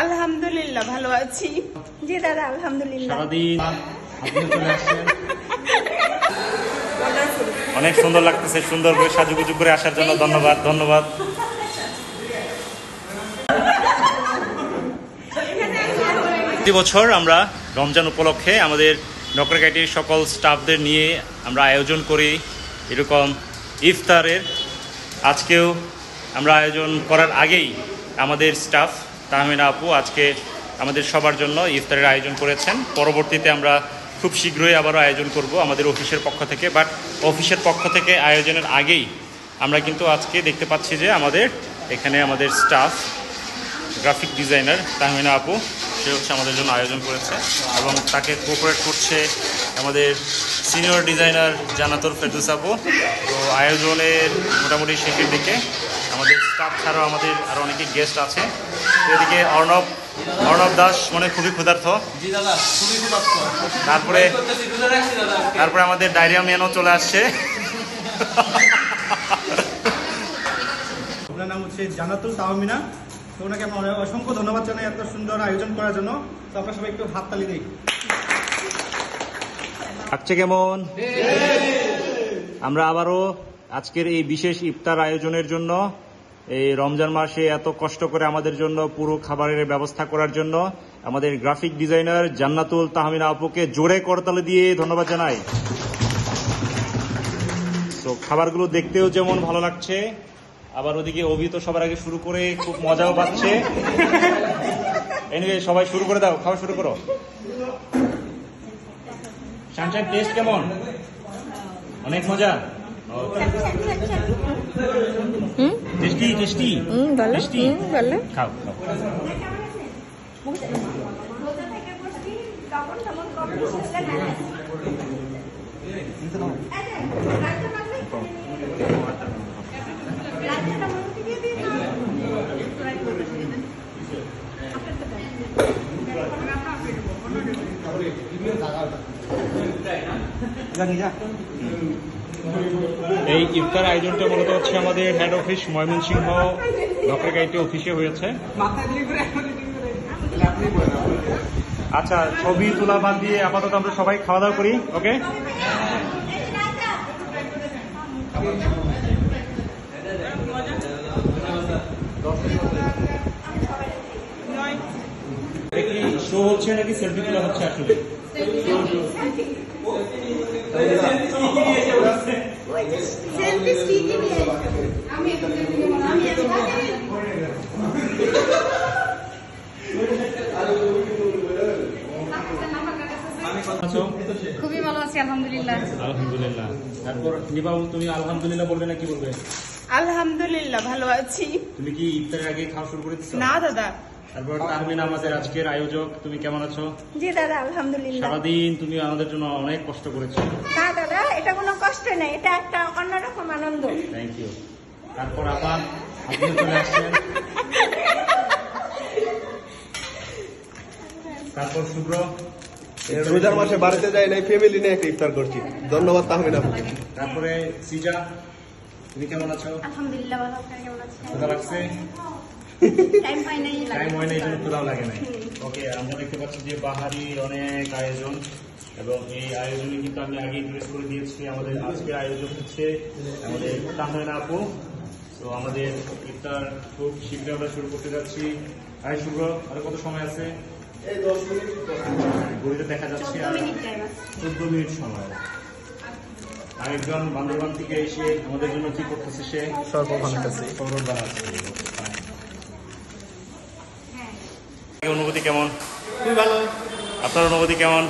আলহামদুলিল্লাহ ভালো আছি। জি দাদা আলহামদুলিল্লাহ। সারাদিন চলে আসছেন, অনেক সুন্দর লাগতেছে। সুন্দর করে সাজুগুজু করে আসার জন্য ধন্যবাদ ধন্যবাদ। প্রতি বছর আমরা রমজান উপলক্ষে আমাদের নকরাকাটির সকল স্টাফদের নিয়ে আমরা আয়োজন করি এরকম ইফতারের। আজকেও আমরা আয়োজন করার আগেই আমাদের স্টাফ তাহমিনা আপু আজকে আমাদের সবার জন্য ইফতারের আয়োজন করেছেন। পরবর্তীতে আমরা খুব শীঘ্রই আবারও আয়োজন করব আমাদের অফিসের পক্ষ থেকে। বাট অফিসের পক্ষ থেকে আয়োজনের আগেই আমরা কিন্তু আজকে দেখতে পাচ্ছি যে আমাদের এখানে আমাদের স্টাফ গ্রাফিক ডিজাইনার তাহমিনা আপু, সে হচ্ছে আমাদের জন্য আয়োজন করেছে এবং তাকে কোঅপারেট করছে আমাদের সিনিয়র ডিজাইনার জান্নাতুল ফেরদৌস আপু। তো আয়োজনের মোটামুটি শেষের দিকে আমাদের স্টাফ ছাড়াও আমাদের আরও অনেকে গেস্ট আছে। তো এদিকে অর্ণব দাস মনে খুবই ক্ষুধার্ত। তারপরে আমাদের ডায়রিয়া ম্যানও চলে আসছে। আপনার নাম হচ্ছে জান্নাতুল তাহমিনা। তো ওনাকে আমরা অসংখ্য ধন্যবাদ জানাই এত সুন্দর আয়োজন করার জন্য। তো আপনারা সবাই একটু হাততালি দিই। লাগছে কেমন? আমরা আবারও আজকের এই বিশেষ ইফতার আয়োজনের জন্য, এই রমজান মাসে এত কষ্ট করে আমাদের জন্য পুরো খাবারের ব্যবস্থা করার জন্য আমাদের গ্রাফিক ডিজাইনার জান্নাতুল তাহমিনা আপুকে জোরে করতালি দিয়ে ধন্যবাদ জানাই। তো খাবারগুলো দেখতেও যেমন ভালো লাগছে, আবার ওদিকে অভি তো সবার আগে শুরু করে খুব মজাও পাচ্ছে। এনিওয়ে সবাই শুরু করে দাও, খাওয়া শুরু করো। শানশাইন টেস্ট কেমন? অনেক মজা, টেস্টি টেস্টি টেস্টি। খাও খাও। এই ইফতার আয়োজনটা মূলত হচ্ছে আমাদের হেড অফিস ময়মনসিংহ নকরাকাটি অফিসে হয়েছে। আচ্ছা, ছবি তোলা বাদ দিয়ে আপাতত আমরা সবাই খাওয়া দাওয়া করি। ওকে, কি শো হচ্ছে নাকি সেলফি তোলা হচ্ছে? আসলে খুবই ভালো আছি আলহামদুলিল্লাহ। আলহামদুলিল্লাহ। তারপর নিবাউল, তুমি আলহামদুলিল্লাহ বলবে না কি বলবে? আলহামদুলিল্লাহ ভালো আছি। তুমি কি ইফতারের আগে খাওয়া শুরু করে দিচ্ছ? না দাদা। তারপর তাহমিনা আমাদের আজকের আয়োজক, তুমি কেমন আছো? জি দাদা আলহামদুলিল্লাহ। সারাদিন তুমি আমাদের জন্য অনেক কষ্ট করেছো। না দাদা, এটা কোনো কষ্ট নেই, এটা একটা অন্যরকম আনন্দ। Thank you. তারপর আবার আপনি চলে আসছেন। তারপর শুভ্র, রোজার মাসে বাড়িতে যাই নাই, ফ্যামিলি নিয়ে একটা ইফতার করছি। ধন্যবাদ তাহমিনা। তারপরে সিজা, তুমি কেমন আছো? আলহামদুলিল্লাহ ভালো। আপনারা কেমন আছেন? ক্ষুধা লাগছে? টাইম হয় নাই, এই জন্য ক্ষুধাও লাগে নাই। ওকে, আমরা দেখতে পাচ্ছি যে বাহারি অনেক আয়োজন, এবং এই আয়োজনে কিন্তু আমি আগে ইন্ট্রোডিউস করে দিয়েছি। আমাদের আজকের আয়োজক হচ্ছে আমাদের তাহমিনা আপু। তো আমাদের ইফতার খুব শীঘ্রই আমরা শুরু করতে যাচ্ছি। আয় শুভ্র, আর কত সময় আছে? ঘড়িতে দেখা যাচ্ছে 14 মিনিট সময়। আরেকজন বান্দরবান থেকে এসে আমাদের জন্য কি করতেছে? সে শরবত বানাচ্ছে। অনুভূতি কেমন? খুবই ভালো। আপনার অনুভূতি কেমন?